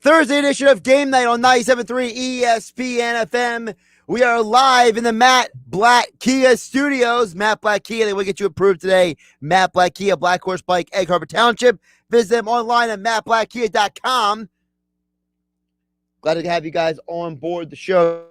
Thursday edition of Game Night on 97.3 ESPN FM. We are live in the Matt Blatt Kia studios. Matt Blatt Kia, they will get you approved today. Matt Blatt Kia, Black Horse Pike, Egg Harbor Township. Visit them online at mattblattkia.com. Glad to have you guys on board the show.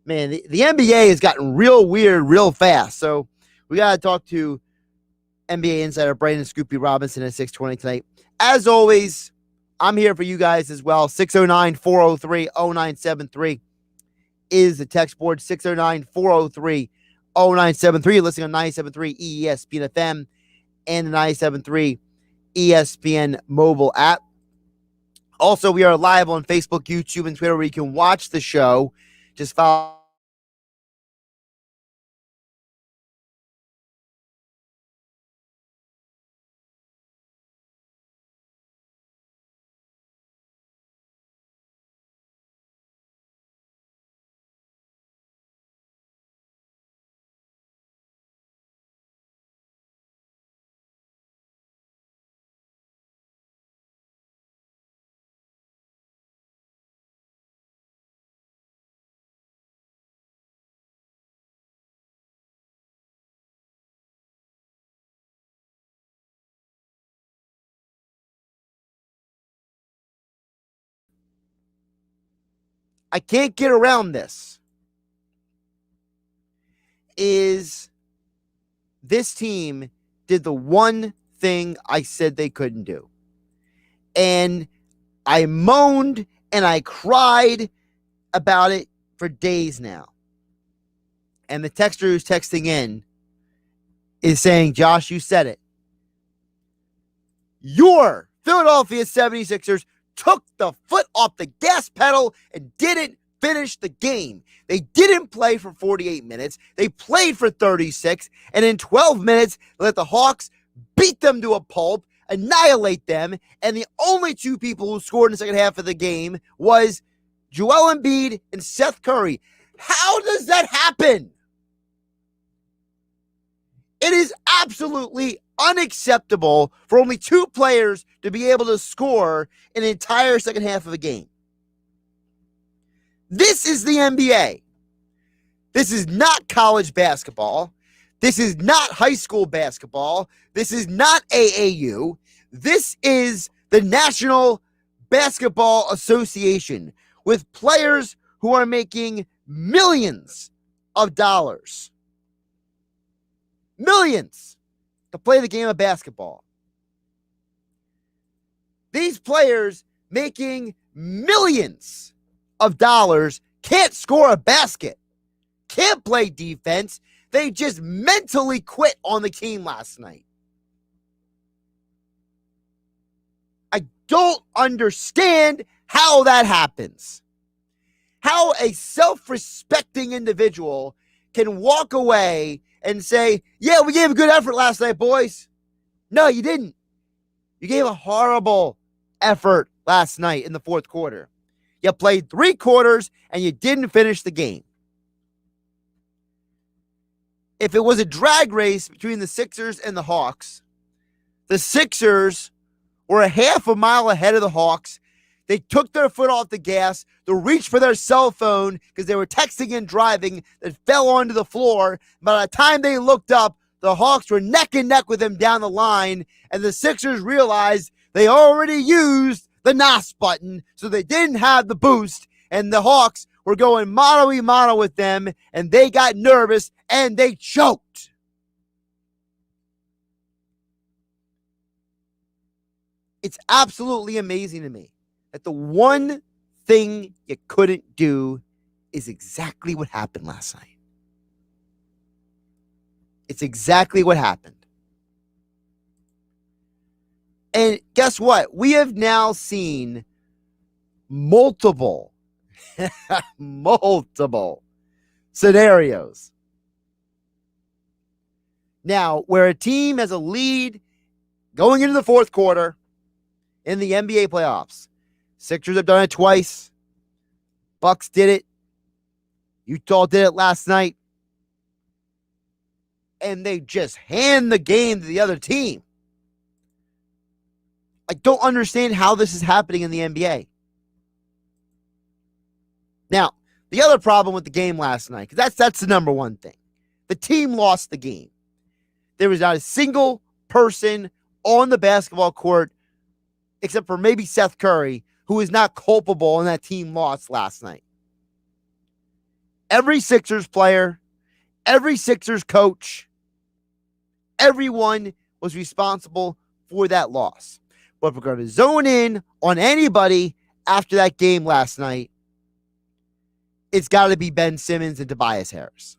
Man, the NBA has gotten real weird real fast. So we got to talk to NBA insider Brandon Scoopy Robinson at 6:20 tonight. As always, I'm here for you guys as well. 609-403-0973 is the text board. 609-403-0973. You're listening on 97.3 ESPN FM and the 97.3 ESPN mobile app. Also, we are live on Facebook, YouTube, and Twitter where you can watch the show. Just follow. I can't get around this. Is this team did the one thing I said they couldn't do. And I moaned and I cried about it for days now. And the texter who's texting in is saying, Josh, you said it. Your Philadelphia 76ers took the foot off the gas pedal and didn't finish the game. They didn't play for 48 minutes. They played for 36. And in 12 minutes, let the Hawks beat them to a pulp, annihilate them. And the only two people who scored in the second half of the game was Joel Embiid and Seth Curry. How does that happen? It is absolutely unacceptable for only two players to be able to score an entire second half of a game. This is the NBA. This is not college basketball. This is not high school basketball. This is not AAU. This is the National Basketball Association with players who are making millions of dollars. Millions to play the game of basketball. These players making millions of dollars can't score a basket, can't play defense. They just mentally quit on the team last night. I don't understand how that happens. How a self-respecting individual can walk away and say, yeah, we gave a good effort last night, boys. No, you didn't. You gave a horrible effort last night in the fourth quarter. You played 3 quarters and you didn't finish the game. If it was a drag race between the Sixers and the Hawks, the Sixers were a half a mile ahead of the Hawks. They took their foot off the gas. They reached for their cell phone because they were texting and driving that fell onto the floor. By the time they looked up, the Hawks were neck and neck with them down the line, and the Sixers realized they already used the NOS button, so they didn't have the boost, and the Hawks were going mano-a-mano with them, and they got nervous, and they choked. It's absolutely amazing to me that the one thing you couldn't do is exactly what happened last night. It's exactly what happened. And guess what? We have now seen multiple, multiple scenarios. Now, where a team has a lead going into the fourth quarter in the NBA playoffs. Sixers have done it twice. Bucks did it. Utah did it last night. And they just hand the game to the other team. I don't understand how this is happening in the NBA. Now, the other problem with the game last night, because that's the number one thing. The team lost the game. There was not a single person on the basketball court, except for maybe Seth Curry, who is not culpable in that team loss last night. Every Sixers player, every Sixers coach, everyone was responsible for that loss. But if we're going to zone in on anybody after that game last night, it's got to be Ben Simmons and Tobias Harris.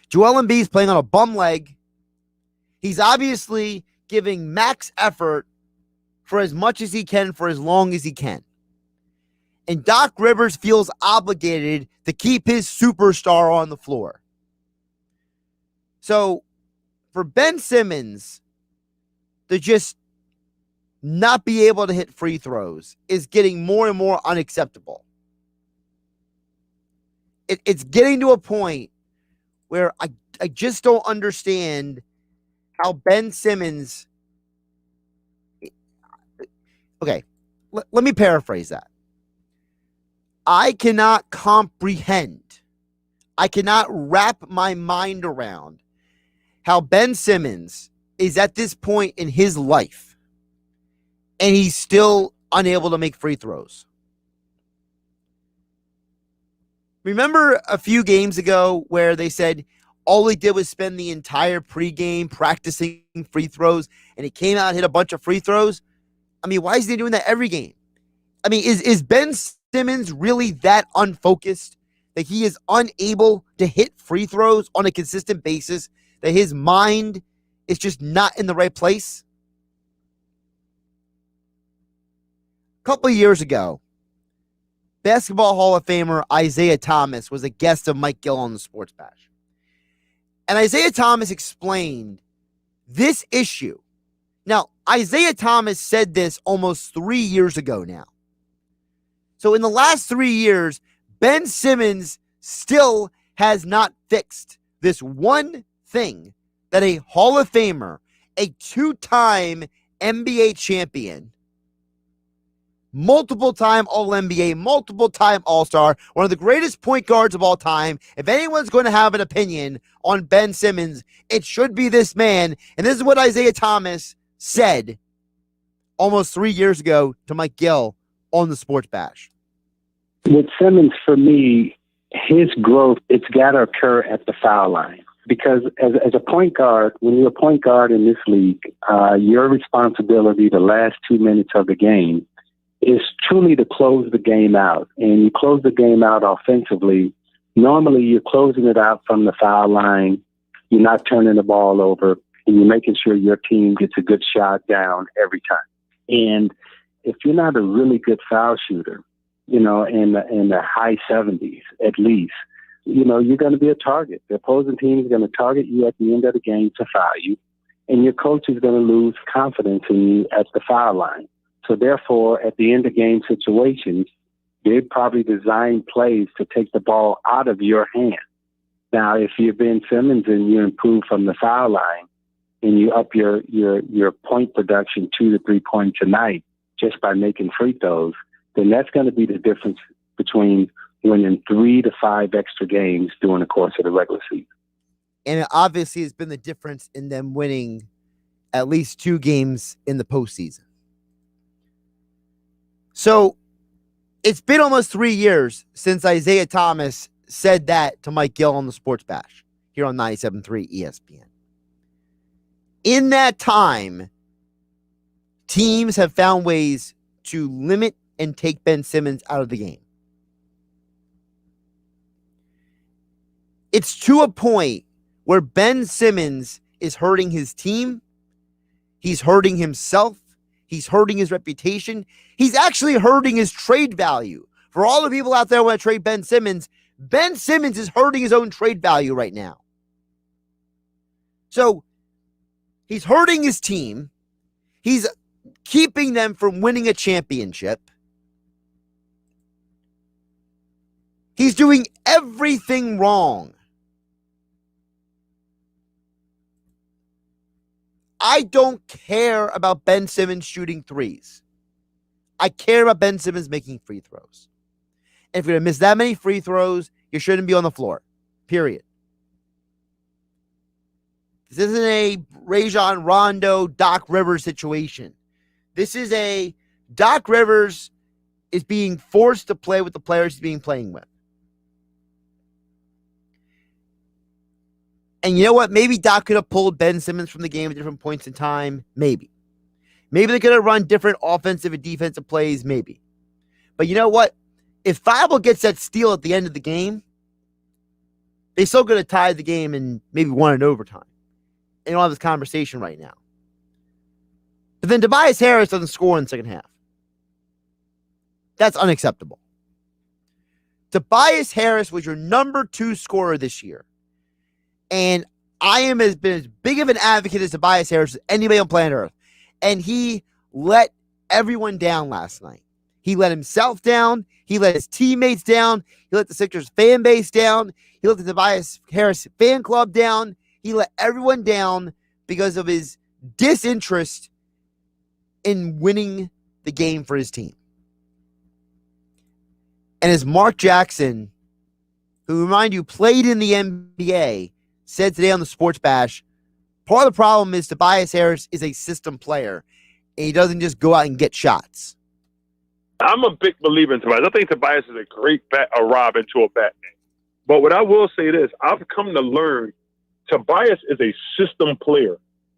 Joel Embiid is playing on a bum leg. He's obviously giving max effort for as much as he can for as long as he can. And Doc Rivers feels obligated to keep his superstar on the floor. So for Ben Simmons to just not be able to hit free throws is getting more and more unacceptable. It's getting to a point where I just don't understand how Ben Simmons... Okay, let me paraphrase that. I cannot comprehend, I cannot wrap my mind around how Ben Simmons is at this point in his life and he's still unable to make free throws. Remember a few games ago where they said all he did was spend the entire pregame practicing free throws and he came out and hit a bunch of free throws? I mean, why is he doing that every game? I mean, is Ben Simmons really that unfocused that he is unable to hit free throws on a consistent basis, that his mind is just not in the right place? A couple of years ago, Basketball Hall of Famer Isaiah Thomas was a guest of Mike Gill on the Sports Bash. And Isaiah Thomas explained this issue. Now, Isaiah Thomas said this almost 3 years ago now. So in the last 3 years, Ben Simmons still has not fixed this one thing that a Hall of Famer, a two-time NBA champion, multiple-time All-NBA, multiple-time All-Star, one of the greatest point guards of all time. If anyone's going to have an opinion on Ben Simmons, it should be this man. And this is what Isaiah Thomas said almost 3 years ago to Mike Gill on the Sports Bash. With Simmons, for me, his growth, it's got to occur at the foul line. Because as a point guard, when you're a point guard in this league, your responsibility the last 2 minutes of the game is truly to close the game out. And you close the game out offensively. Normally, you're closing it out from the foul line. You're not turning the ball over. And you're making sure your team gets a good shot down every time. And if you're not a really good foul shooter, in the high 70s at least, you're going to be a target. The opposing team is going to target you at the end of the game to foul you, and your coach is going to lose confidence in you at the foul line. So therefore, at the end of game situations, they'd probably design plays to take the ball out of your hand. Now, if you're Ben Simmons and you improve from the foul line and you up your point production 2 to 3 points a night just by making free throws, then that's going to be the difference between winning 3 to 5 extra games during the course of the regular season. And it obviously has been the difference in them winning at least 2 games in the postseason. So it's been almost 3 years since Isaiah Thomas said that to Mike Gill on the Sports Bash here on 97.3 ESPN. In that time, teams have found ways to limit and take Ben Simmons out of the game. It's to a point where Ben Simmons is hurting his team He's hurting himself. He's hurting his reputation. He's actually hurting his trade value. For all the people out there who want to trade Ben Simmons is hurting his own trade value right now. So he's hurting his team. He's keeping them from winning a championship. He's doing everything wrong. I don't care about Ben Simmons shooting threes. I care about Ben Simmons making free throws. If you're going to miss that many free throws, you shouldn't be on the floor. Period. This isn't a Rajon Rondo, Doc Rivers situation. This is a Doc Rivers is being forced to play with the players he's being playing with. And you know what? Maybe Doc could have pulled Ben Simmons from the game at different points in time. Maybe. Maybe they could have run different offensive and defensive plays. Maybe. But you know what? If Thibault gets that steal at the end of the game, they still could have tied the game and maybe won in overtime. And you don't have this conversation right now. But then Tobias Harris doesn't score in the second half. That's unacceptable. Tobias Harris was your number 2 scorer this year. And I am been as big of an advocate as Tobias Harris as anybody on planet Earth. And he let everyone down last night. He let himself down. He let his teammates down. He let the Sixers fan base down. He let the Tobias Harris fan club down. He let everyone down because of his disinterest in winning the game for his team. And as Mark Jackson, who, remind you, played in the NBA, said today on the Sports Bash, part of the problem is Tobias Harris is a system player, and he doesn't just go out and get shots. I'm a big believer in Tobias. I think Tobias is a great Robin to a Batman. But what I will say is, I've come to learn Tobias is a system player,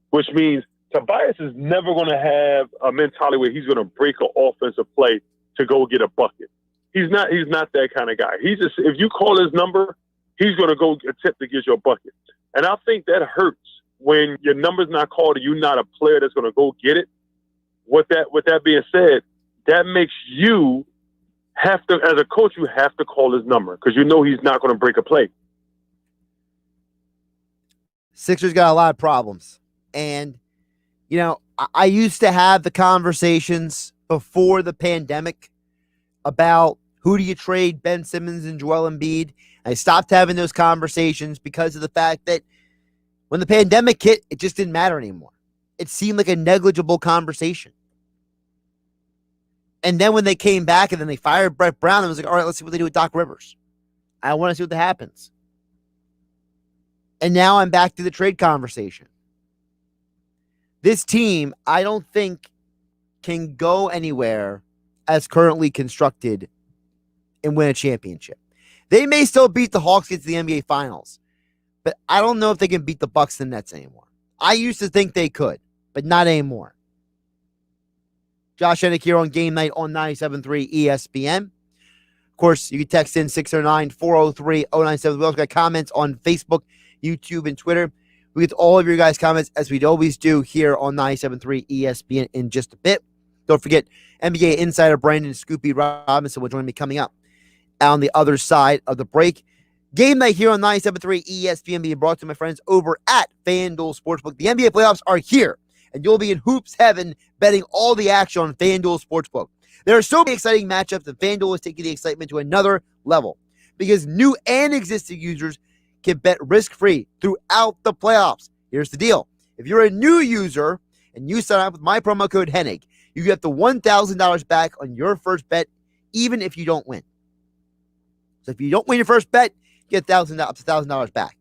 which means Tobias is never going to have a mentality where he's going to break an offensive play to go get a bucket. He's not that kind of guy. He's just, if you call his number, he's going to go attempt to get you a bucket. And I think that hurts when your number's not called and you're not a player that's going to go get it. With that being said, that makes you have to, as a coach, you have to call his number because you know he's not going to break a play. Sixers got a lot of problems. And, you know, I used to have the conversations before the pandemic about who do you trade, Ben Simmons and Joel Embiid. I stopped having those conversations because of the fact that when the pandemic hit, it just didn't matter anymore. It seemed like a negligible conversation. And then when they came back and then they fired Brett Brown, it was like, all right, let's see what they do with Doc Rivers. I want to see what happens. And now I'm back to the trade conversation. This team, I don't think, can go anywhere as currently constructed and win a championship. They may still beat the Hawks, get to the NBA Finals, but I don't know if they can beat the Bucks and the Nets anymore. I used to think they could, but not anymore. Josh Hennig here on Game Night on 97.3 ESPN. Of course, you can text in 609-403-0970. We also got comments on Facebook, YouTube, and Twitter. We get all of your guys' comments, as we'd always do here on 97.3 ESPN in just a bit. Don't forget, NBA insider Brandon Scoopy Robinson will join me coming up on the other side of the break. Game Night here on 97.3 ESPN being brought to my friends over at FanDuel Sportsbook. The NBA playoffs are here, and you'll be in hoops heaven betting all the action on FanDuel Sportsbook. There are so many exciting matchups, and FanDuel is taking the excitement to another level because new and existing users can bet risk-free throughout the playoffs. Here's the deal. If you're a new user and you sign up with my promo code Hennig, you get the $1,000 back on your first bet, even if you don't win. So if you don't win your first bet, you get up to $1,000 back.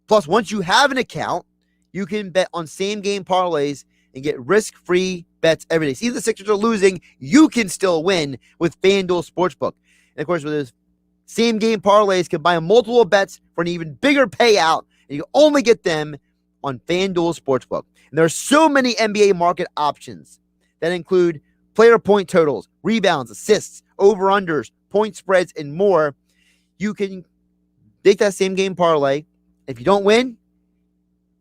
Plus, once you have an account, you can bet on same-game parlays and get risk-free bets every day. See, if the Sixers are losing, you can still win with FanDuel Sportsbook. And, of course, with those same-game parlays, combine multiple bets for an even bigger payout, and you only get them on FanDuel Sportsbook. And there are so many NBA market options that include player point totals, rebounds, assists, over-unders, point spreads, and more. You can make that same game parlay. If you don't win,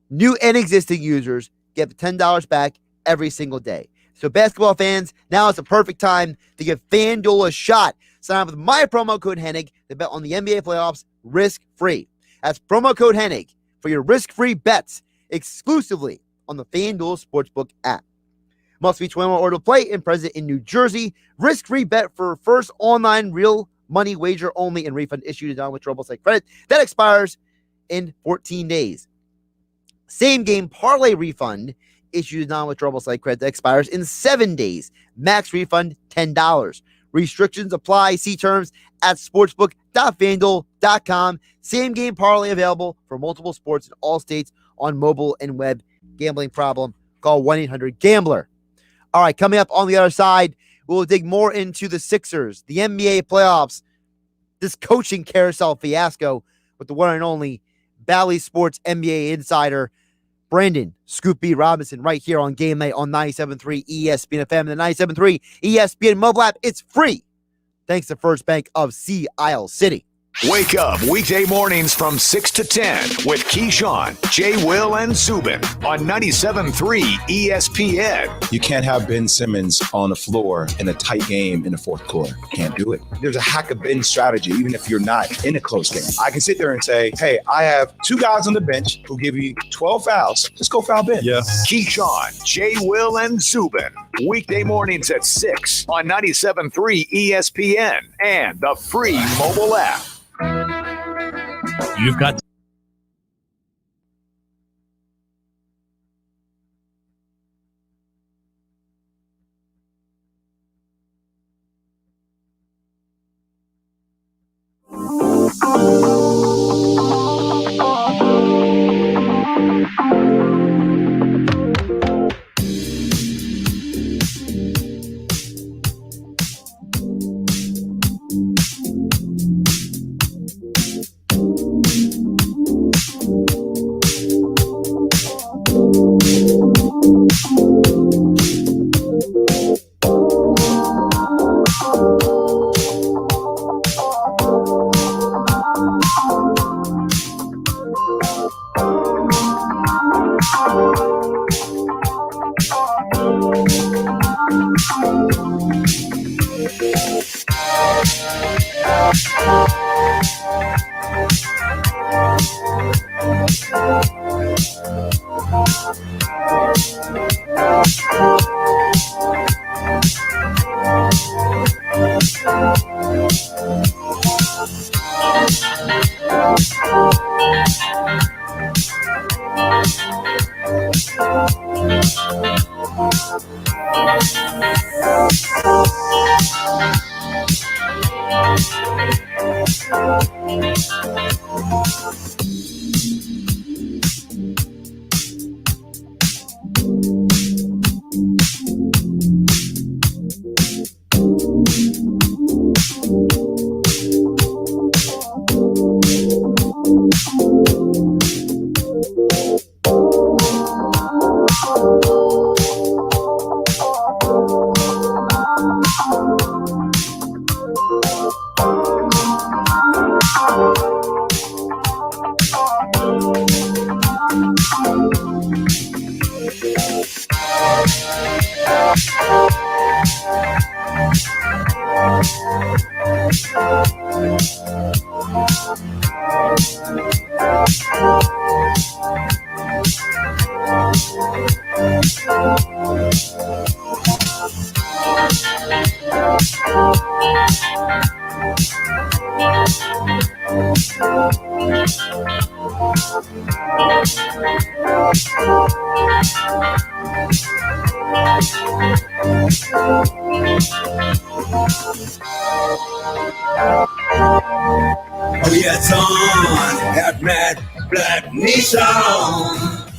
new and existing users get $10 back every single day. So basketball fans, now is the perfect time to give FanDuel a shot. Sign up with my promo code Hennig to bet on the NBA playoffs risk-free. That's promo code Hennig for your risk-free bets exclusively on the FanDuel Sportsbook app. Must be 21 or to play and present in New Jersey. Risk-free bet for first online real money wager only and refund issued to non-withdrawable site credit that expires in 14 days. Same game parlay refund issued to non-withdrawable site credit that expires in 7 days. Max refund $10. Restrictions apply. See terms at sportsbook.fanduel.com. Same game parlay available for multiple sports in all states on mobile and web. Gambling problem? Call 1-800-GAMBLER. All right, coming up on the other side, we'll dig more into the Sixers, the NBA playoffs, this coaching carousel fiasco with the one and only Bally Sports NBA insider, Brandon Scoop B. Robinson, right here on GameNight on 97.3 ESPN FM and the 97.3 ESPN mobile app. It's free, thanks to First Bank of Sea Isle City. Wake up weekday mornings from 6 to 10 with Keyshawn, J. Will, and Zubin on 97.3 ESPN. You can't have Ben Simmons on the floor in a tight game in the fourth quarter. Can't do it. There's a hack of Ben strategy, even if you're not in a close game. I can sit there and say, hey, I have two guys on the bench who give you 12 fouls. Just go foul Ben. Yeah. Keyshawn, J. Will, and Zubin. Weekday mornings at 6 on 97.3 ESPN and the free mobile app. You've got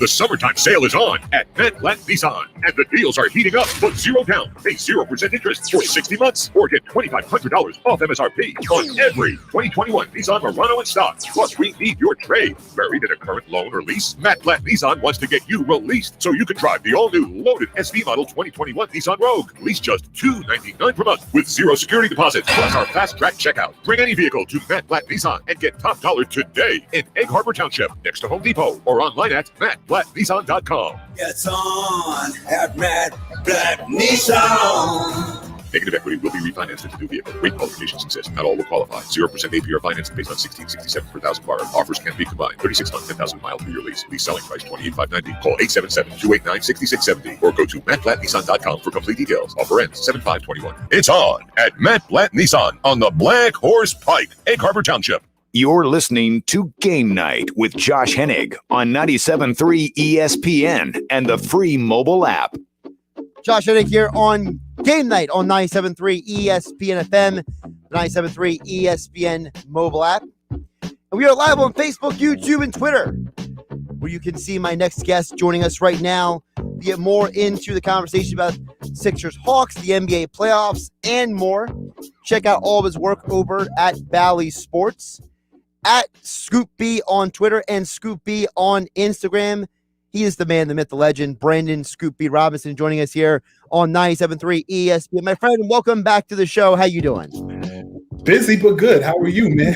The summertime sale is on at Matt Blatt Nissan, and the deals are heating up. Put zero down, pay 0% interest for 60 months, or get $2,500 off MSRP on every 2021 Nissan Murano in stock. Plus, we need your trade. Buried in a current loan or lease? Matt Blatt Nissan wants to get you released so you can drive the all-new loaded SV model 2021 Nissan Rogue. Lease just $299 per month with zero security deposit, plus our fast-track checkout. Bring any vehicle to Matt Blatt Nissan and get top dollar today in Egg Harbor Township, next to Home Depot, or online at mattblattnissan.com. mattblattnissan.com. It's on at Matt Blatt Nissan. Negative equity will be refinanced into new vehicle. Rate qualifications exist. Not all will qualify. 0% APR financing based on 1667 per thousand borrowed. Offers can be combined. 36 months, 10,000 miles per year lease. Lease selling price $28,590. Call 877-289-6670 or go to mattblattnissan.com for complete details. Offer ends 7/5/21. It's on at Matt Blatt Nissan on the Black Horse Pike, Egg Harbor Township. You're listening to Game Night with Josh Hennig on 97.3 ESPN and the free mobile app. Josh Hennig here on Game Night on 97.3 ESPN FM, 97.3 ESPN mobile app. And we are live on Facebook, YouTube, and Twitter, where you can see my next guest joining us right now to get more into the conversation about Sixers Hawks, the NBA playoffs, and more. Check out all of his work over at Bally Sports, at Scoop B on Twitter and Scoop B on Instagram. He is the man, the myth, the legend, Brandon Scoop B Robinson, joining us here on 97.3 ESPN. My friend, welcome back to the show. How you doing? Busy but good. How are you, man?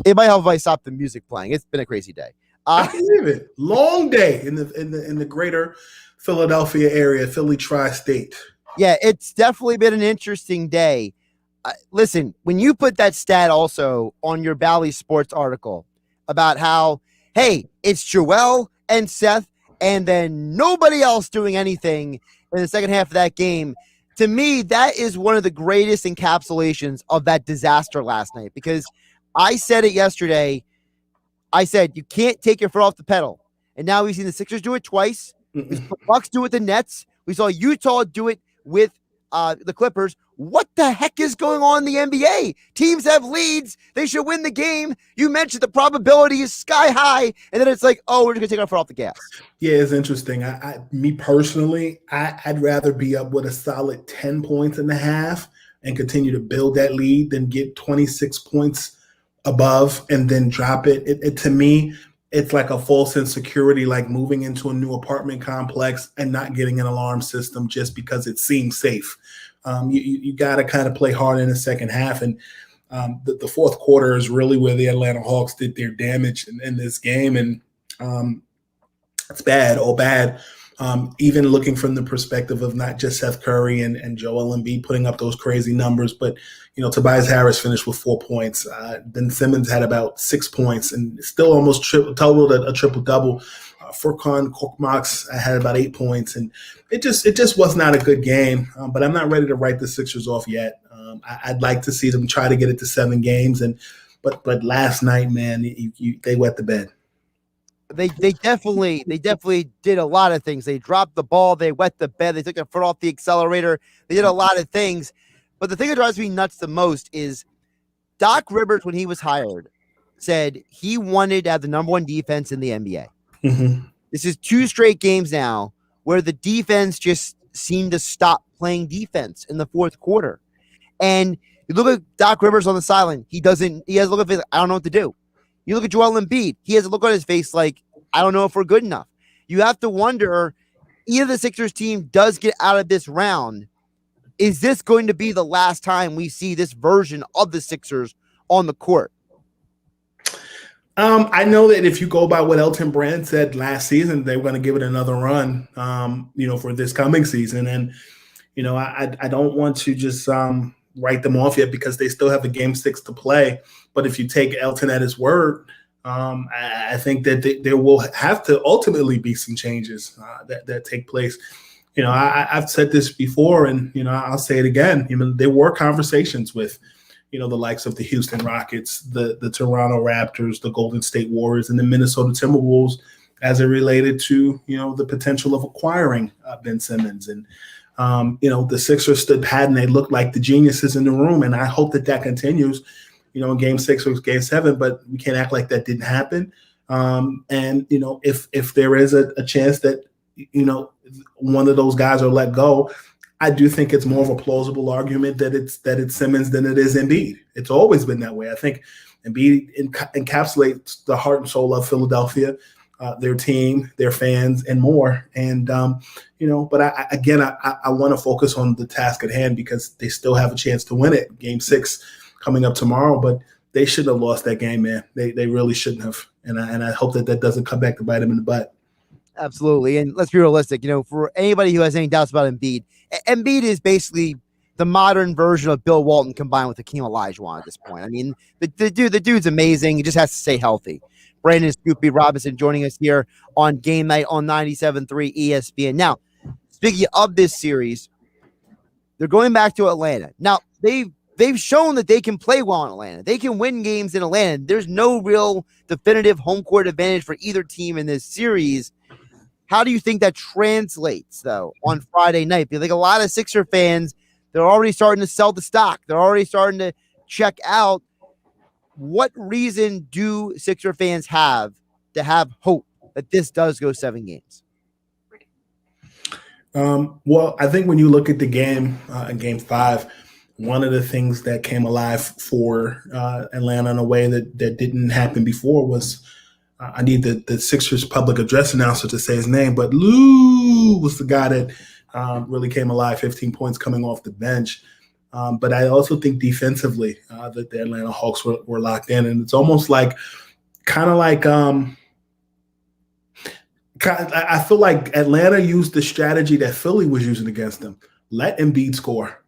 It might help if I stop the music playing. It's been a crazy day. I believe it. Long day in the greater Philadelphia area, Philly tri-state. Yeah, it's definitely been an interesting day. Listen, when you put that stat also on your Bally Sports article about how, hey, it's Joel and Seth, and then nobody else doing anything in the second half of that game. To me, that is one of the greatest encapsulations of that disaster last night, because I said it yesterday. I said, you can't take your foot off the pedal. And now we've seen the Sixers do it twice. We saw the Bucks do it with the Nets. We saw Utah do it with the Clippers. What the heck is going on in the NBA? Teams have leads. They should win the game. You mentioned the probability is sky high, and then it's like, oh, we're just going to take our foot off the gas. Yeah, it's interesting. Me personally, I'd rather be up with a solid 10 points in the half and continue to build that lead than get 26 points above and then drop it. It to me, it's like a false insecurity, like moving into a new apartment complex and not getting an alarm system just because it seems safe. You got to kind of play hard in the second half. And the fourth quarter is really where the Atlanta Hawks did their damage in this game. And it's bad, all bad. Even looking from the perspective of not just Seth Curry and Joel Embiid putting up those crazy numbers, but, Tobias Harris finished with 4 points. Ben Simmons had about 6 points and still almost totaled a triple-double. Furkan Korkmaz had about 8 points, and it just was not a good game. But I'm not ready to write the Sixers off yet. I'd like to see them try to get it to 7 games, but last night, man, they wet the bed. They definitely did a lot of things. They dropped the ball, they wet the bed, they took their foot off the accelerator. They did a lot of things. But the thing that drives me nuts the most is Doc Rivers, when he was hired, said he wanted to have the number one defense in the NBA. Mm-hmm. This is 2 straight games now where the defense just seemed to stop playing defense in the fourth quarter. And you look at Doc Rivers on the sideline, he has a look at his face, I don't know what to do. You look at Joel Embiid, he has a look on his face like, I don't know if we're good enough. You have to wonder, either the Sixers team does get out of this round, is this going to be the last time we see this version of the Sixers on the court? I know that if you go by what Elton Brand said last season, they were going to give it another run, for this coming season. And, I don't want to just write them off yet because they still have a game 6 to play. But if you take Elton at his word, I think that there will have to ultimately be some changes that take place. I've said this before, and I'll say it again. There were conversations with, the likes of the Houston Rockets, the Toronto Raptors, the Golden State Warriors, and the Minnesota Timberwolves as it related to the potential of acquiring Ben Simmons. And the Sixers stood pat and they looked like the geniuses in the room, and I hope that continues. In Game 6 or Game 7, but we can't act like that didn't happen. And if there is a chance that one of those guys are let go, I do think it's more of a plausible argument that it's Simmons than it is Embiid. It's always been that way. I think Embiid encapsulates the heart and soul of Philadelphia, their team, their fans, and more. And but I want to focus on the task at hand because they still have a chance to win it. Game 6 coming up tomorrow, but they shouldn't have lost that game, man. They really shouldn't have. And I hope that doesn't come back to bite him in the butt. Absolutely. And let's be realistic. For anybody who has any doubts about Embiid, Embiid is basically the modern version of Bill Walton combined with Hakeem Olajuwon at this point. I mean, the dude's amazing. He just has to stay healthy. Brandon Scoopy Robinson joining us here on Game Night on 97.3 ESPN. Now, speaking of this series, they're going back to Atlanta. Now, they've shown that they can play well in Atlanta. They can win games in Atlanta. There's no real definitive home court advantage for either team in this series. How do you think that translates, though, on Friday night? Because a lot of Sixer fans, they're already starting to sell the stock. They're already starting to check out. What reason do Sixer fans have to have hope that this does go 7 games? Well, I think when you look at the game in Game 5, one of the things that came alive for Atlanta in a way that didn't happen before was I need the Sixers public address announcer to say his name, but Lou was the guy that really came alive, 15 points coming off the bench. But I also think defensively that the Atlanta Hawks were locked in. And it's almost like I feel like Atlanta used the strategy that Philly was using against them. Let Embiid score.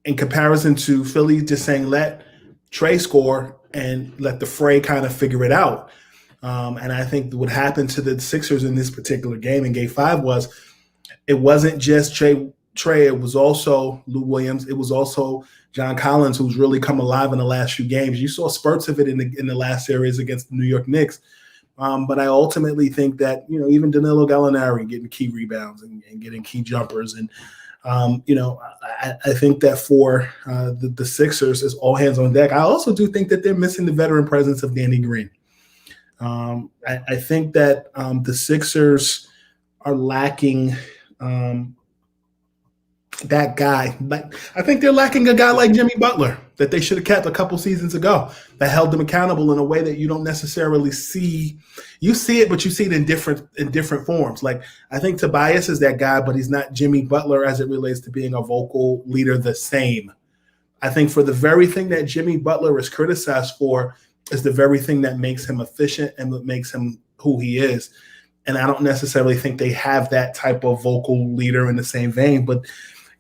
In comparison to Philly just saying, let Trey score and let the fray kind of figure it out. And I think what happened to the Sixers in this particular game in Game 5 was it wasn't just Trey, it was also Lou Williams. It was also John Collins, who's really come alive in the last few games. You saw spurts of it in the last series against the New York Knicks. But I ultimately think that, even Danilo Gallinari getting key rebounds and getting key jumpers. And, I think that for the Sixers is all hands on deck. I also do think that they're missing the veteran presence of Danny Green. I think that the Sixers are lacking that guy. I think they're lacking a guy like Jimmy Butler that they should have kept a couple seasons ago that held them accountable in a way that you don't necessarily see. You see it, but you see it in different forms. Like, I think Tobias is that guy, but he's not Jimmy Butler as it relates to being a vocal leader the same. I think for the very thing that Jimmy Butler is criticized for is the very thing that makes him efficient and what makes him who he is. And I don't necessarily think they have that type of vocal leader in the same vein. But,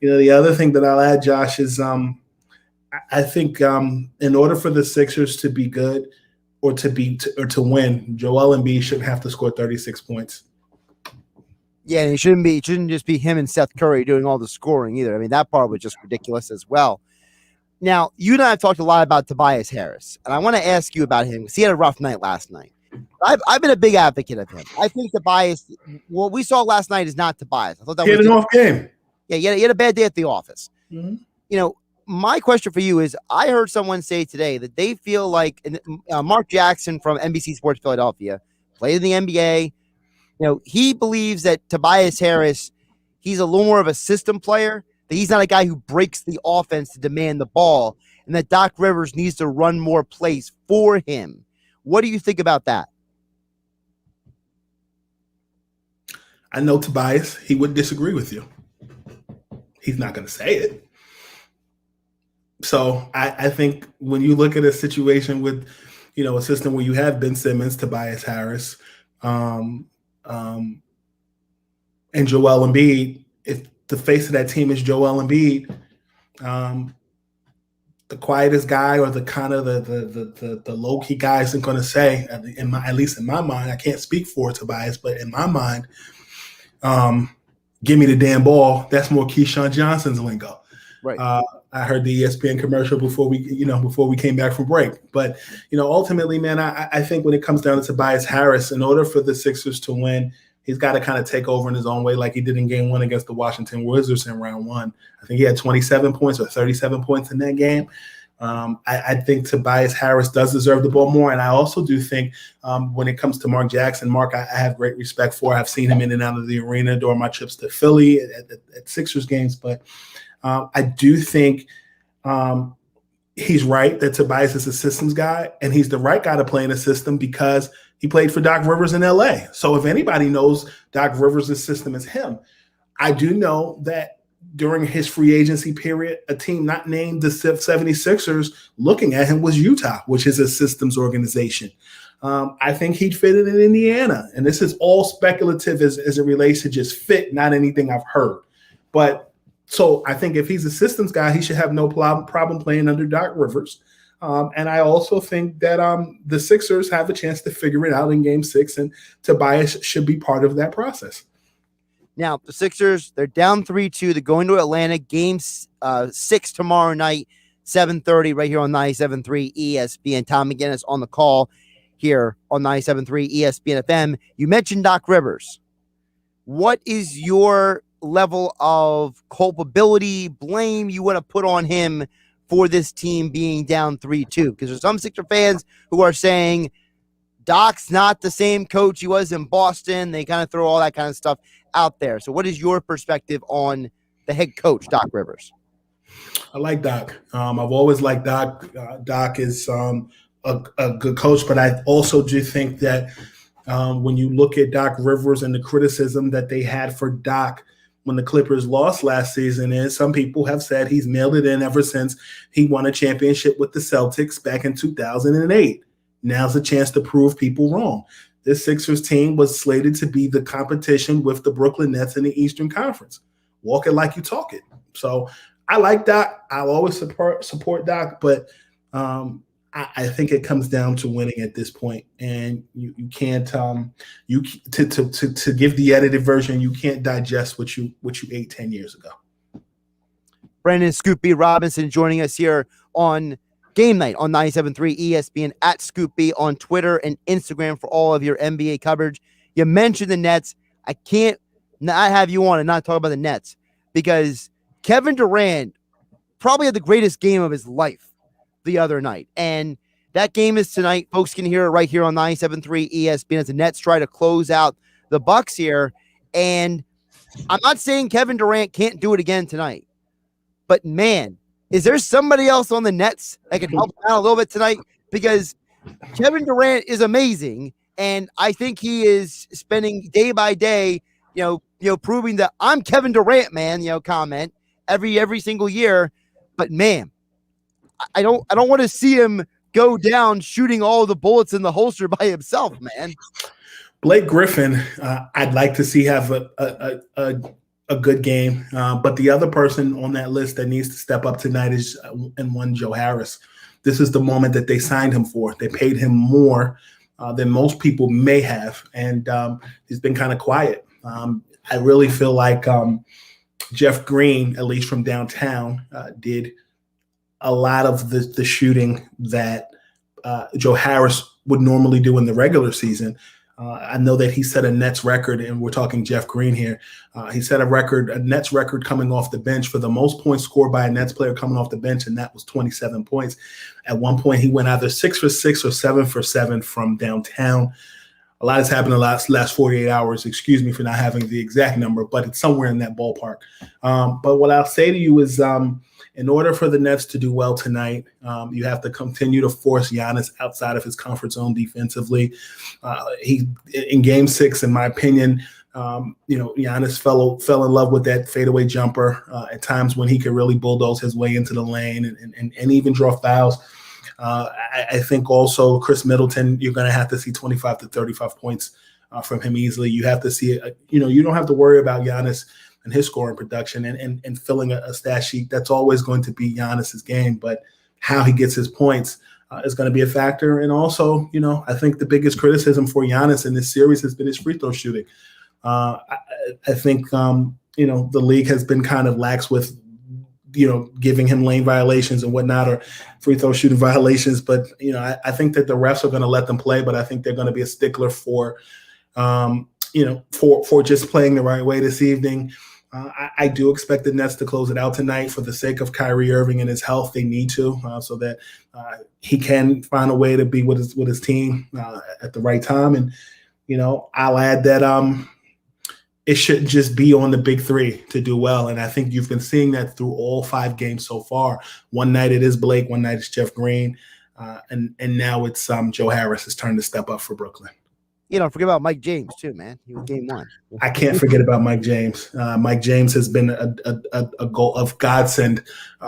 the other thing that I'll add, Josh, is I think in order for the Sixers to be good or to win, Joel Embiid shouldn't have to score 36 points. Yeah, and it shouldn't just be him and Seth Curry doing all the scoring either. I mean, that part was just ridiculous as well. Now, you and I have talked a lot about Tobias Harris, and I want to ask you about him because he had a rough night last night. I've been a big advocate of him. I think Tobias, what we saw last night is not Tobias. I thought that he had an off game. Yeah, he had a bad day at the office. Mm-hmm. My question for you is, I heard someone say today that they feel like Mark Jackson from NBC Sports Philadelphia played in the NBA. He believes that Tobias Harris, he's a little more of a system player, that he's not a guy who breaks the offense to demand the ball, and that Doc Rivers needs to run more plays for him. What do you think about that? I know Tobias. He would disagree with you. He's not going to say it. So I think when you look at a situation with, a system where you have Ben Simmons, Tobias Harris, and Joel Embiid, if the face of that team is Joel Embiid, the quietest guy or the kind of the low key guy isn't going to say, at least in my mind, I can't speak for Tobias, but in my mind, give me the damn ball. That's more Keyshawn Johnson's lingo. Right. I heard the ESPN commercial before we came back from break. But, ultimately, man, I think when it comes down to Tobias Harris, in order for the Sixers to win, he's got to kind of take over in his own way like he did in Game 1 against the Washington Wizards in round 1. I think he had 27 points or 37 points in that game. I think Tobias Harris does deserve the ball more. And I also do think when it comes to Mark Jackson, I have great respect for. I've seen him in and out of the arena during my trips to Philly at Sixers games. But I do think he's right that Tobias is a systems guy, and he's the right guy to play in a system because he played for Doc Rivers in L.A. So if anybody knows Doc Rivers' system is him. I do know that during his free agency period, a team not named the 76ers looking at him was Utah, which is a systems organization. I think he'd fit in Indiana. And this is all speculative as it relates to just fit, not anything I've heard. But so I think if he's a systems guy, he should have no problem playing under Doc Rivers. And I also think that the Sixers have a chance to figure it out in Game 6, and Tobias should be part of that process. Now, the Sixers, they're down 3-2. They're going to Atlanta. Game 6 tomorrow night, 7:30, right here on 97.3 ESPN. Tom McGinnis on the call here on 97.3 ESPN FM. You mentioned Doc Rivers. What is your level of culpability, blame you want to put on him for this team being down 3-2? Because there's some Sixer fans who are saying Doc's not the same coach he was in Boston. They kind of throw all that kind of stuff out there. So what is your perspective on the head coach, Doc Rivers? I like Doc. I've always liked Doc. Doc is a good coach, but I also do think that when you look at Doc Rivers and the criticism that they had for Doc when the Clippers lost last season, is some people have said he's mailed it in ever since he won a championship with the Celtics back in 2008. Now's a chance to prove people wrong. This Sixers team was slated to be the competition with the Brooklyn Nets in the Eastern Conference. Walk it like you talk it. So I like Doc. I'll always support Doc, but I think it comes down to winning at this point. And you can't to give the edited version, you can't digest what you ate 10 years ago. Brandon Scoopy Robinson joining us here on Game Night on 97.3 ESPN, at Scoopy on Twitter and Instagram for all of your NBA coverage. You mentioned the Nets. I can't not have you on and not talk about the Nets, because Kevin Durant probably had the greatest game of his life the other night. And that game is tonight. Folks can hear it right here on 97.3 ESPN as the Nets try to close out the Bucks here. And I'm not saying Kevin Durant can't do it again tonight, but man, is there somebody else on the Nets that can help out a little bit tonight? Because Kevin Durant is amazing, and I think he is spending day by day, proving that I'm Kevin Durant, man. Comment every single year. But man, I don't want to see him go down shooting all the bullets in the holster by himself, man. Blake Griffin, I'd like to see have a good game. But the other person on that list that needs to step up tonight is Joe Harris. This is the moment that they signed him for. They paid him more than most people may have, and he's been kind of quiet. I really feel like Jeff Green, at least from downtown, did a lot of the shooting that Joe Harris would normally do in the regular season. I know that he set a Nets record, and we're talking Jeff Green here. He set a Nets record coming off the bench for the most points scored by a Nets player coming off the bench, and that was 27 points. At one point, he went either 6 for 6 or 7 for 7 from downtown. A lot has happened in the last 48 hours. Excuse me for not having the exact number, but it's somewhere in that ballpark. But what I'll say to you is, in order for the Nets to do well tonight, you have to continue to force Giannis outside of his comfort zone defensively. He in Game 6, in my opinion, Giannis fell in love with that fadeaway jumper at times when he could really bulldoze his way into the lane and even draw fouls. I think also Chris Middleton, you're going to have to see 25 to 35 points from him easily. You have to see, you don't have to worry about Giannis and his scoring production and filling a stat sheet. That's always going to be Giannis's game, but how he gets his points is going to be a factor. And also, I think the biggest criticism for Giannis in this series has been his free throw shooting. I think, the league has been kind of lax with, giving him lane violations and whatnot, or free throw shooting violations. But, I think that the refs are going to let them play, but I think they're going to be a stickler for just playing the right way this evening. I do expect the Nets to close it out tonight for the sake of Kyrie Irving and his health. They need to, so that he can find a way to be with his team at the right time. And, I'll add that it shouldn't just be on the big three to do well. And I think you've been seeing that through all 5 games so far. One night it is Blake, one night it's Jeff Green, and now it's Joe Harris's turn to step up for Brooklyn. don't forget about Mike James too, man. He was game one. I can't forget about Mike James. Mike James has been a goal of godsend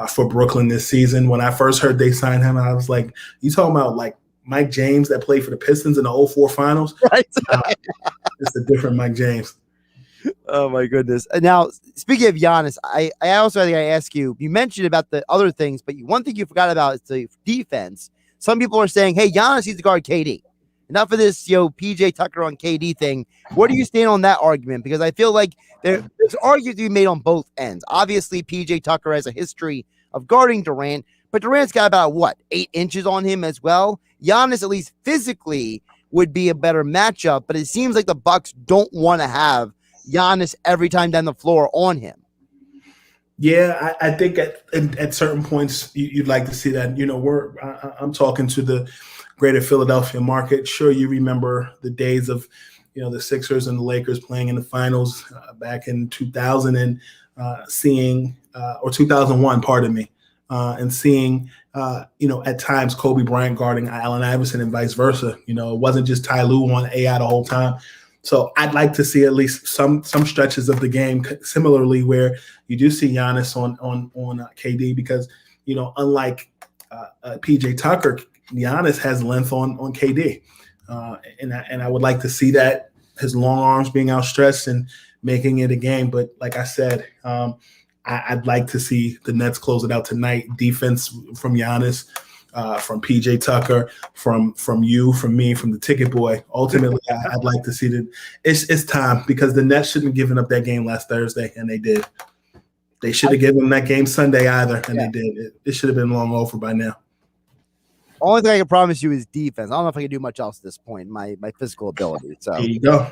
for Brooklyn this season. When I first heard they signed him, I was like, you talking about like Mike James that played for the Pistons in the 2004 finals? Right. It's a different Mike James. Oh my goodness. And now, speaking of Giannis, I also think I ask you, you mentioned about the other things, but one thing you forgot about is the defense. Some people are saying, hey, Giannis needs to guard KD. Enough of this, PJ Tucker on KD thing. Where do you stand on that argument? Because I feel like there's arguments to be made on both ends. Obviously, PJ Tucker has a history of guarding Durant, but Durant's got about, 8 inches on him as well? Giannis, at least physically, would be a better matchup, but it seems like the Bucks don't want to have Giannis every time down the floor on him. Yeah, I think at certain points you'd like to see that. I'm talking to the greater Philadelphia market. Sure, you remember the days of, the Sixers and the Lakers playing in the finals back in 2000 and seeing, or 2001, pardon me, and seeing, at times Kobe Bryant guarding Allen Iverson and vice versa. It wasn't just Ty Lue on AI the whole time. So I'd like to see at least some stretches of the game similarly where you do see Giannis on KD because, unlike PJ Tucker, Giannis has length on KD. And I would like to see that, his long arms being outstretched and making it a game. But like I said, I'd like to see the Nets close it out tonight. Defense from Giannis, from PJ Tucker, from you, from me, from the ticket boy. Ultimately, I'd like to see that it's time because the Nets shouldn't have given up that game last Thursday, and they did. They should have given them that game Sunday either, and they did. It should have been long over by now. Only thing I can promise you is defense. I don't know if I can do much else at this point, my physical ability. So there you go.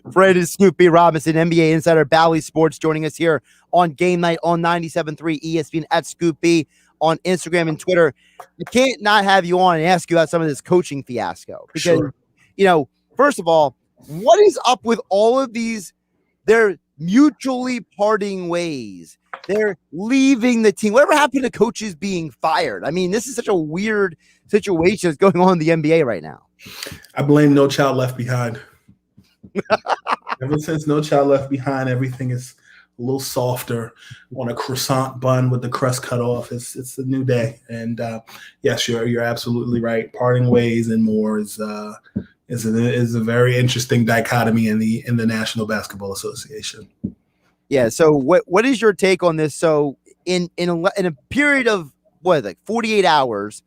Brandon Snoop B. Robinson, NBA insider, Bally Sports, joining us here on Game Night on 97.3 ESPN at Scoop B on Instagram and Twitter. I can't not have you on and ask you about some of this coaching fiasco because, first of all, what is up with all of these? They're mutually parting ways. They're leaving the team. Whatever happened to coaches being fired? I mean, this is such a weird situation that's going on in the NBA right now. I blame No Child Left Behind. Ever since No Child Left Behind, everything is a little softer on a croissant bun with the crust cut off. It's a new day. And yes, you're absolutely right. Parting ways and more is a very interesting dichotomy in the National Basketball Association. Yeah. So what is your take on this? So in a period of 48 hours,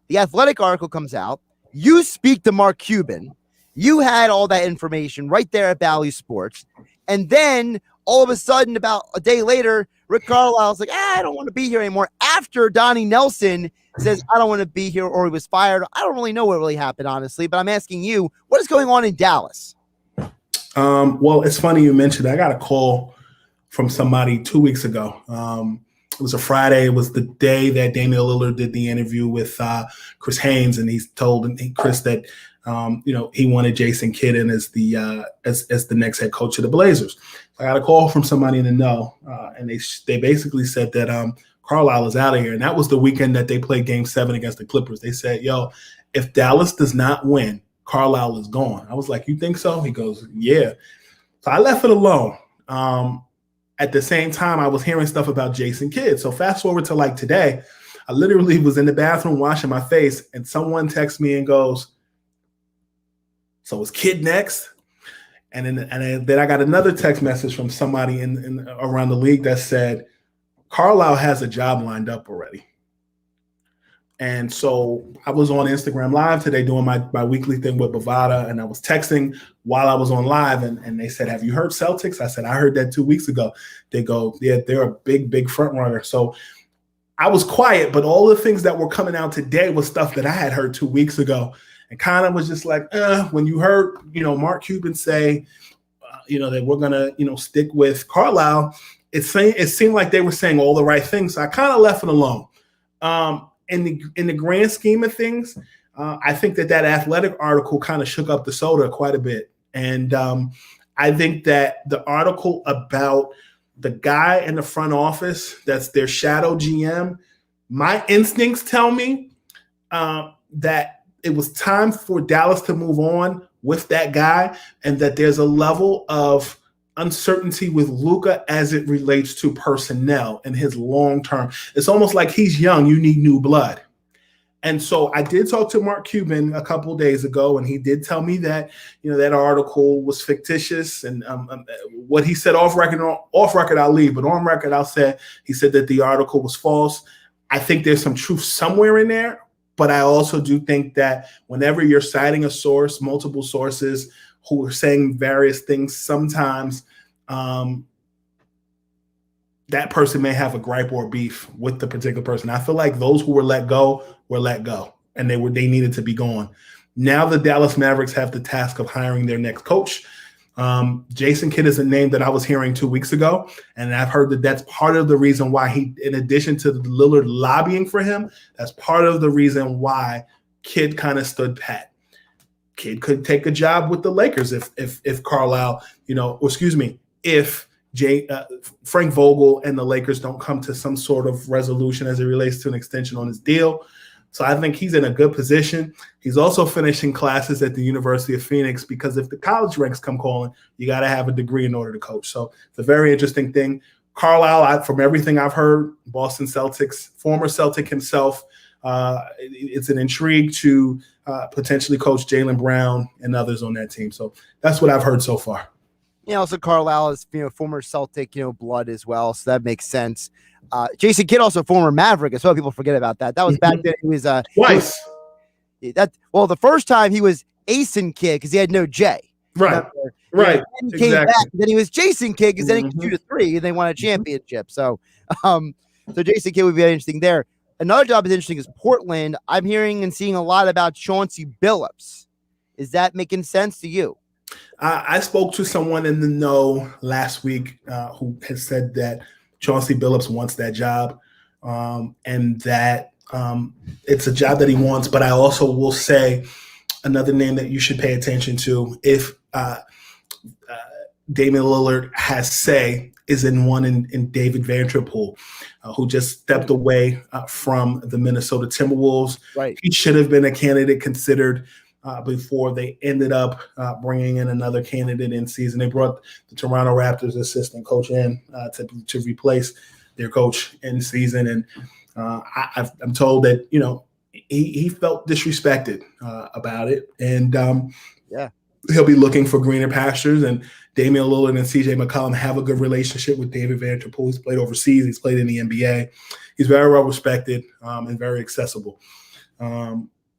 the Athletic article comes out. You speak to Mark Cuban. You had all that information right there at Bally Sports. And then all of a sudden, about a day later, Rick Carlisle's like, I don't want to be here anymore. After Donnie Nelson says, I don't want to be here, or he was fired. I don't really know what really happened, honestly, but I'm asking you, what is going on in Dallas? Well, it's funny you mentioned that. I got a call from somebody 2 weeks ago. It was a Friday. It was the day that Damian Lillard did the interview with Chris Haynes, and he told Chris that he wanted Jason Kidd in as the next head coach of the Blazers. I got a call from somebody in the know, and they basically said that Carlisle is out of here. And that was the weekend that they played Game 7 against the Clippers. They said, if Dallas does not win, Carlisle is gone. I was like, you think so? He goes, yeah. So I left it alone. At the same time, I was hearing stuff about Jason Kidd. So fast forward to like today, I literally was in the bathroom washing my face, and someone texts me and goes, so is Kidd next? And then I got another text message from somebody in around the league that said, Carlisle has a job lined up already. And so I was on Instagram Live today doing my weekly thing with Bovada, and I was texting while I was on live, and they said, have you heard Celtics? I said, I heard that 2 weeks ago. They go, yeah, they're a big front runner. So I was quiet, but all the things that were coming out today was stuff that I had heard 2 weeks ago, and kind of was just like, when you heard, Mark Cuban say, that we're going to, stick with Carlisle, it seemed like they were saying all the right things. So I kind of left it alone. In the grand scheme of things, I think that Athletic article kind of shook up the soda quite a bit. And I think that the article about the guy in the front office, that's their shadow GM, my instincts tell me that it was time for Dallas to move on with that guy, and that there's a level of uncertainty with Luka as it relates to personnel and his long term. It's almost like he's young. You need new blood. And so I did talk to Mark Cuban a couple of days ago, and he did tell me that, that article was fictitious. And what he said off record, I'll leave, but on record, he said that the article was false. I think there's some truth somewhere in there, but I also do think that whenever you're citing a source, multiple sources who are saying various things, sometimes that person may have a gripe or beef with the particular person. I feel like those who were let go, and they needed to be gone. Now the Dallas Mavericks have the task of hiring their next coach. Jason Kidd is a name that I was hearing 2 weeks ago, and I've heard that that's part of the reason why he, in addition to Lillard lobbying for him, that's part of the reason why Kidd kind of stood pat. Kidd could take a job with the Lakers if Carlisle, if Frank Vogel and the Lakers don't come to some sort of resolution as it relates to an extension on his deal. So I think he's in a good position. He's also finishing classes at the University of Phoenix, because if the college ranks come calling, you got to have a degree in order to coach. So it's a very interesting thing. Carlisle, from everything I've heard, Boston Celtics, former Celtic himself, it's an intrigue to potentially coach Jaylen Brown and others on that team. So that's what I've heard so far. Also Carlisle is former Celtic blood as well, so that makes sense. Jason Kidd also former Maverick as well. People forget about that. That was back then. He was twice. The first time he was Asen Kidd because he had no J. Right. Right. Then he came back. Then he was Jason Kidd because then he could shoot a three and they won a championship. So, so Jason Kidd would be interesting there. Another job is interesting is Portland. I'm hearing and seeing a lot about Chauncey Billups. Is that making sense to you? I spoke to someone in the know last week who has said that Chauncey Billups wants that job, and that it's a job that he wants. But I also will say another name that you should pay attention to, if Damian Lillard has say, is in David Vanderpool, who just stepped away from the Minnesota Timberwolves. Right. He should have been a candidate considered before they ended up bringing in another candidate in season. They brought the Toronto Raptors assistant coach in to replace their coach in season. And I'm told that, he felt disrespected about it. And he'll be looking for greener pastures. And Damian Lillard and CJ McCollum have a good relationship with David Vanderpool. He's played overseas. He's played in the NBA. He's very well respected and very accessible.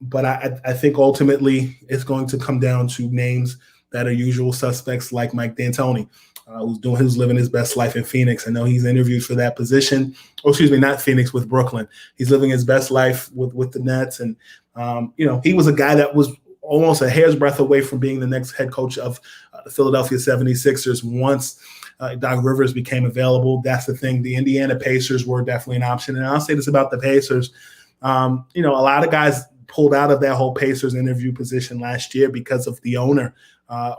But I think ultimately it's going to come down to names that are usual suspects, like Mike D'Antoni, who's living his best life in Phoenix. I know he's interviewed for that position. Not Phoenix, with Brooklyn. He's living his best life with the Nets. And, he was a guy that was almost a hair's breadth away from being the next head coach of the Philadelphia 76ers once Doc Rivers became available. That's the thing. The Indiana Pacers were definitely an option. And I'll say this about the Pacers. A lot of guys pulled out of that whole Pacers interview position last year because of the owner,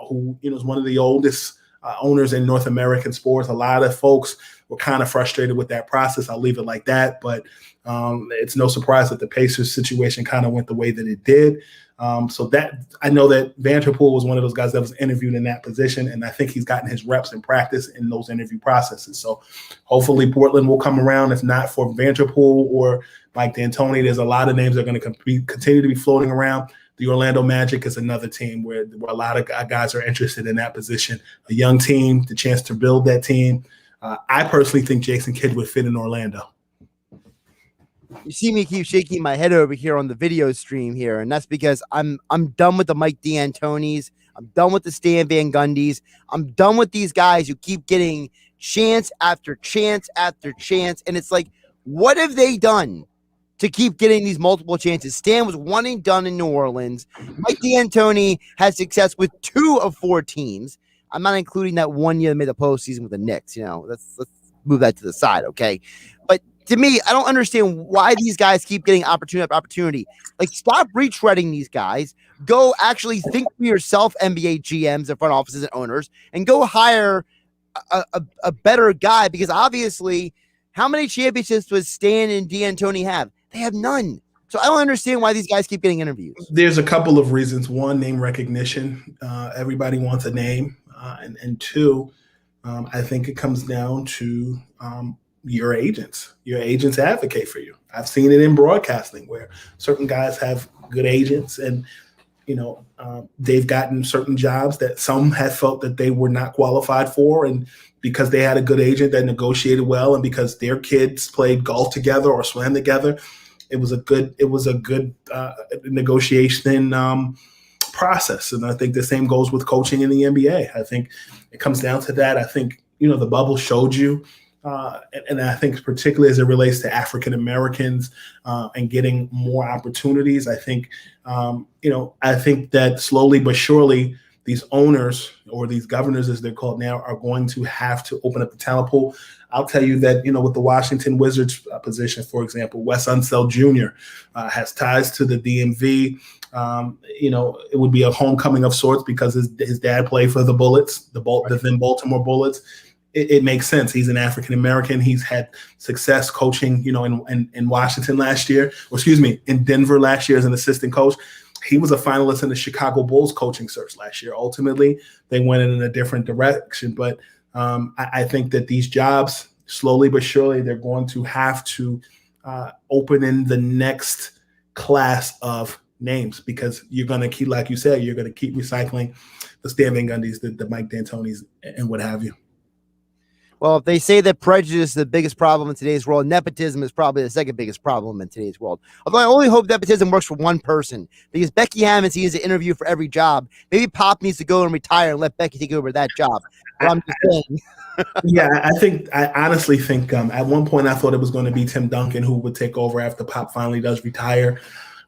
who is one of the oldest owners in North American sports. A lot of folks were kind of frustrated with that process. I'll leave it like that. But it's no surprise that the Pacers situation kind of went the way that it did. So that I know that Vanderpool was one of those guys that was interviewed in that position, and I think he's gotten his reps and practice in those interview processes. So hopefully Portland will come around. If not for Vanderpool or Mike D'Antoni, there's a lot of names that are going to continue to be floating around. The Orlando Magic is another team where a lot of guys are interested in that position. A young team, the chance to build that team. I personally think Jason Kidd would fit in Orlando. You see me keep shaking my head over here on the video stream here, and that's because I'm done with the Mike D'Antonis. I'm done with the Stan Van Gundys. I'm done with these guys who keep getting chance after chance after chance, and it's like, what have they done to keep getting these multiple chances? Stan was one and done in New Orleans. Mike D'Antoni had success with 2 of 4 teams. I'm not including that one year they made the postseason with the Knicks. Let's move that to the side, okay? But to me, I don't understand why these guys keep getting opportunity after opportunity. Like, stop retreading these guys. Go actually think for yourself, NBA GMs and front offices and owners, and go hire a better guy, because obviously, how many championships does Stan and D'Antoni have? They have none. So I don't understand why these guys keep getting interviews. There's a couple of reasons. One, name recognition. Everybody wants a name. And two, I think it comes down to your agents. Your agents advocate for you. I've seen it in broadcasting where certain guys have good agents and, they've gotten certain jobs that some have felt that they were not qualified for. And because they had a good agent that negotiated well and because their kids played golf together or swam together, it was a good negotiation process. And I think the same goes with coaching in the NBA. I think it comes down to that. I think, the bubble showed you, and I think particularly as it relates to African Americans and getting more opportunities, I think, I think that slowly but surely these owners or these governors, as they're called now, are going to have to open up the talent pool. I'll tell you that, with the Washington Wizards position, for example, Wes Unseld Jr. Has ties to the DMV. It would be a homecoming of sorts because his dad played for the Bullets, the then Baltimore Bullets. It makes sense. He's an African American. He's had success coaching, in Washington last year, in Denver last year as an assistant coach. He was a finalist in the Chicago Bulls coaching search last year. Ultimately, they went in a different direction. But I think that these jobs, slowly but surely, they're going to have to open in the next class of names because you're going to keep, like you said, you're going to keep recycling the Stan Van Gundy's, the Mike D'Antonis, and what have you. Well, if they say that prejudice is the biggest problem in today's world, nepotism is probably the second biggest problem in today's world. Although I only hope nepotism works for one person because Becky Hammond needs to interview for every job. Maybe Pop needs to go and retire and let Becky take over that job. But I'm just saying. Yeah, I honestly think at one point I thought it was going to be Tim Duncan who would take over after Pop finally does retire.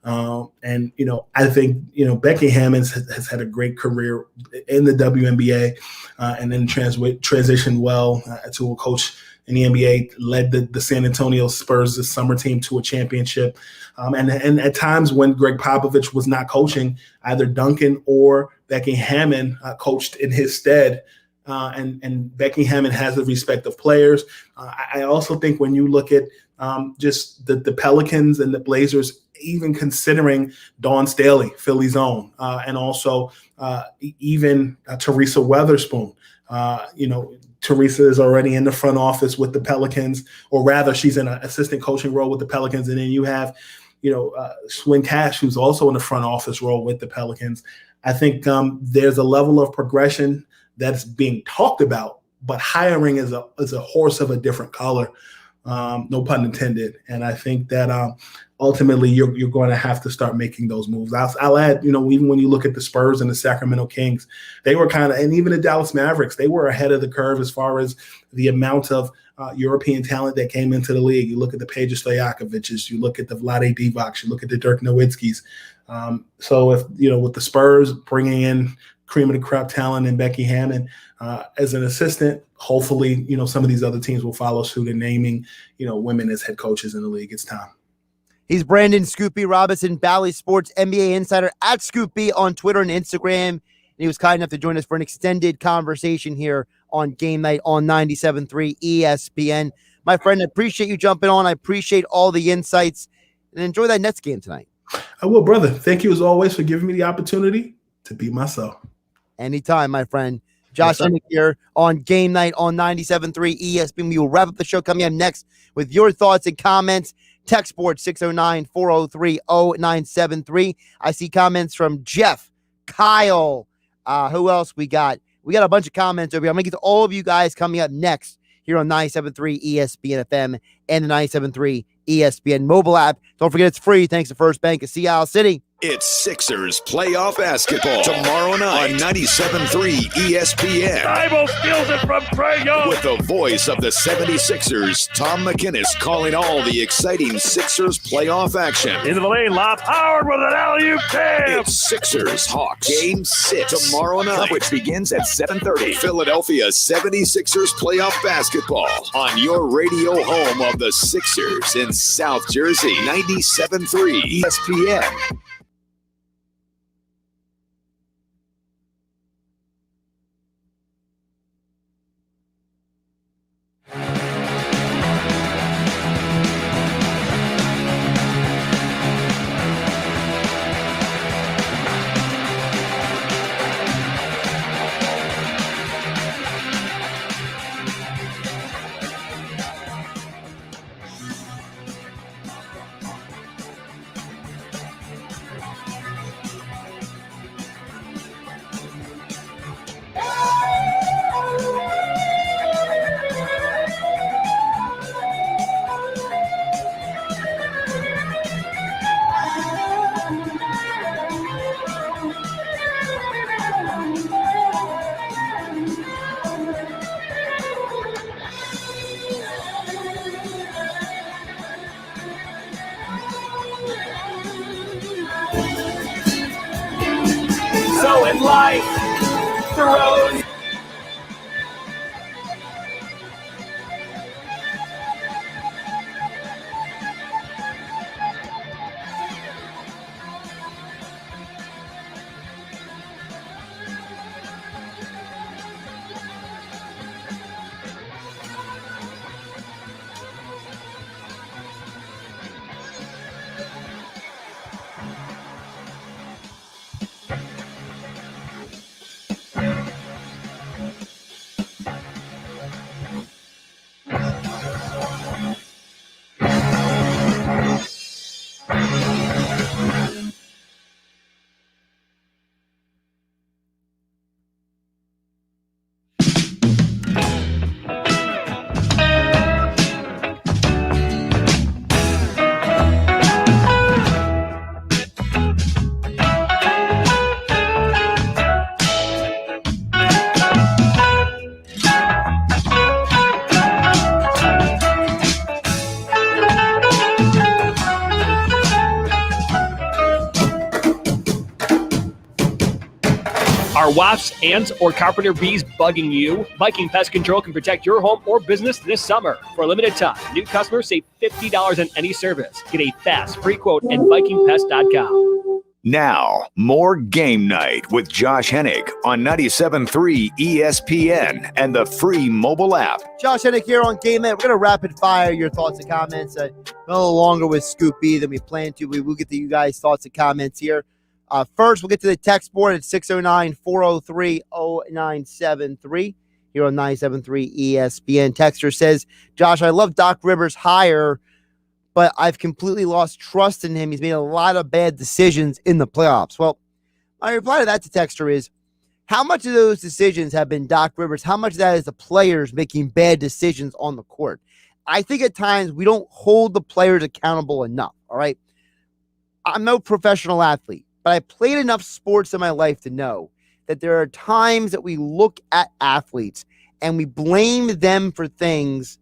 And I think Becky Hammond has had a great career in the WNBA, and then transitioned well to a coach in the NBA. Led the San Antonio Spurs, the summer team, to a championship. And at times when Greg Popovich was not coaching, either Duncan or Becky Hammond coached in his stead. And Becky Hammond has the respect of players. I also think when you look at just the Pelicans and the Blazers, even considering Dawn Staley, Philly's own, and also even Teresa Weatherspoon. Teresa is already in the front office with the Pelicans, or rather she's in an assistant coaching role with the Pelicans. And then you have, Swin Cash, who's also in the front office role with the Pelicans. I think there's a level of progression that's being talked about, but hiring is a horse of a different color. No pun intended. And I think that ultimately you're going to have to start making those moves. I'll add, even when you look at the Spurs and the Sacramento Kings, they were and even the Dallas Mavericks, they were ahead of the curve as far as the amount of European talent that came into the league. You look at the Peja Stojakovic's, you look at the Vlade Divacs, you look at the Dirk Nowitzki's. So if, with the Spurs bringing in cream of the crop talent and Becky Hammond as an assistant, hopefully, some of these other teams will follow suit in naming, women as head coaches in the league. It's time. He's Brandon Scoopy Robinson, Bally Sports NBA insider at Scoopy on Twitter and Instagram. And he was kind enough to join us for an extended conversation here on Game Night on 97.3 ESPN. My friend, I appreciate you jumping on. I appreciate all the insights, and enjoy that Nets game tonight. I will, brother. Thank you as always for giving me the opportunity to be myself. Anytime, my friend. Josh Hennig here on Game Night on 97.3 ESPN. We will wrap up the show coming up next with your thoughts and comments. Text board 609-403-0973. I see comments from Jeff, Kyle. Who else we got? We got a bunch of comments over here. I'm going to get to all of you guys coming up next here on 97.3 ESPN FM and the 97.3 ESPN mobile app. Don't forget it's free thanks to First Bank of Sea Isle City. It's Sixers playoff basketball tomorrow night on 97.3 ESPN. Thibault steals it from Trae Young. With the voice of the 76ers, Tom McInnes, calling all the exciting Sixers playoff action. Into the lane, lob Howard with an alley-oop jam. It's Sixers Hawks Game 6 tomorrow night, which begins at 7:30. Philadelphia 76ers playoff basketball on your radio home of the Sixers in South Jersey, 97.3 ESPN. when life throws. Are wasps, ants, or carpenter bees bugging you? Viking Pest Control can protect your home or business this summer. For a limited time, new customers save $50 on any service. Get a fast, free quote at VikingPest.com. Now, more Game Night with Josh Hennig on 97.3 ESPN and the free mobile app. Josh Hennig here on GameNight. We're going to rapid fire your thoughts and comments. A little longer with Scoop B than we planned to. We will get to you guys' thoughts and comments here. First, we'll get to the text board at 609-403-0973 here on 97.3 ESPN. Texter says, Josh, I love Doc Rivers' hire, but I've completely lost trust in him. He's made a lot of bad decisions in the playoffs. Well, my reply to that to Texter is, how much of those decisions have been Doc Rivers? How much of that is the players making bad decisions on the court? I think at times we don't hold the players accountable enough, all right? I'm no professional athlete, but I played enough sports in my life to know that there are times that we look at athletes and we blame them for things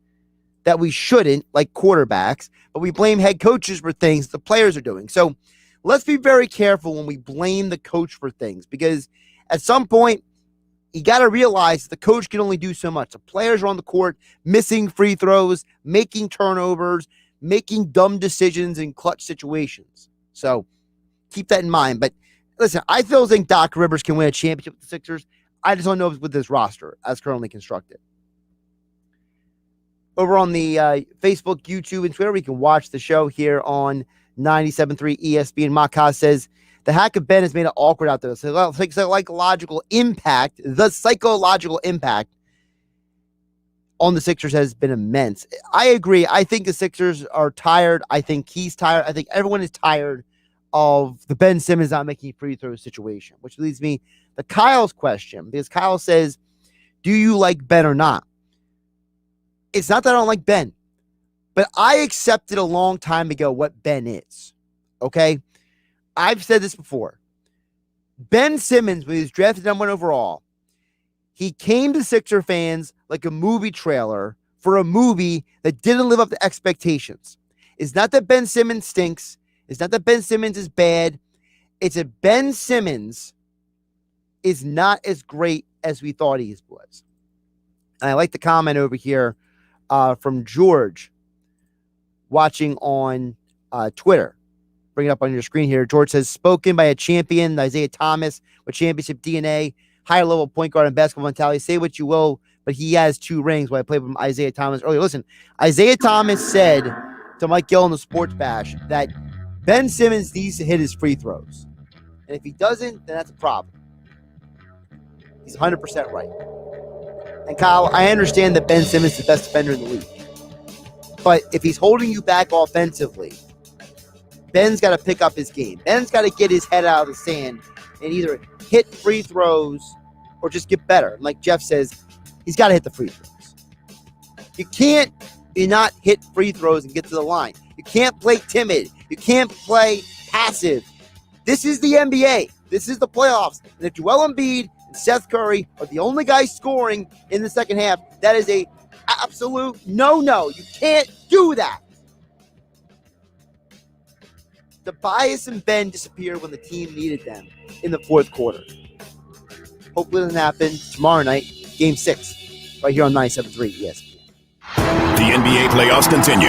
that we shouldn't, like quarterbacks, but we blame head coaches for things the players are doing. So let's be very careful when we blame the coach for things, because at some point, you got to realize the coach can only do so much. The players are on the court missing free throws, making turnovers, making dumb decisions in clutch situations. So keep that in mind. But listen, I still think Doc Rivers can win a championship with the Sixers. I just don't know if it's with this roster as currently constructed. Over on the Facebook, YouTube, and Twitter, we can watch the show here on 97.3 ESPN. Makaz says, the hack of Ben has made it awkward out there. So the psychological impact on the Sixers has been immense. I agree. I think the Sixers are tired. I think he's tired. I think everyone is tired of the Ben Simmons not making free throw situation, which leads me to Kyle's question, because Kyle says, do you like Ben or not? It's not that I don't like Ben, but I accepted a long time ago what Ben is, okay? I've said this before. Ben Simmons, when he was drafted number 1 overall, he came to Sixer fans like a movie trailer for a movie that didn't live up to expectations. It's not that Ben Simmons stinks. It's not that Ben Simmons is bad. It's that Ben Simmons is not as great as we thought he was. And I like the comment over here from George watching on Twitter. Bring it up on your screen here. George says, spoken by a champion, Isaiah Thomas, with championship DNA, higher level point guard and basketball mentality. Say what you will, but he has 2 rings. When I played with Isaiah Thomas earlier. Listen, Isaiah Thomas said to Mike Gill in the Sports Bash that Ben Simmons needs to hit his free throws. And if he doesn't, then that's a problem. He's 100% right. And Kyle, I understand that Ben Simmons is the best defender in the league. But if he's holding you back offensively, Ben's got to pick up his game. Ben's got to get his head out of the sand and either hit free throws or just get better. Like Jeff says, he's got to hit the free throws. You can't not hit free throws and get to the line. You can't play timid. You can't play passive. This is the NBA. This is the playoffs. And if Joel Embiid and Seth Curry are the only guys scoring in the second half, that is a absolute no-no. You can't do that. Tobias and Ben disappeared when the team needed them in the fourth quarter. Hopefully it doesn't happen tomorrow night, Game 6, right here on 97.3 ESPN. The NBA playoffs continue.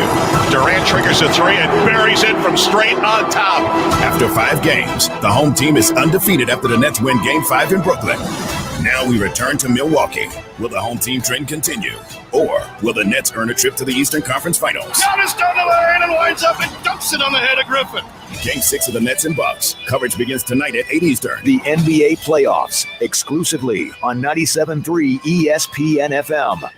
Durant triggers a three and buries it from straight on top. After 5 games, the home team is undefeated after the Nets win Game 5 in Brooklyn. Now we return to Milwaukee. Will the home team trend continue? Or will the Nets earn a trip to the Eastern Conference Finals? Giannis down the lane and winds up and dumps it on the head of Griffin. Game 6 of the Nets and Bucks. Coverage begins tonight at 8 Eastern. The NBA playoffs, exclusively on 97.3 ESPN FM.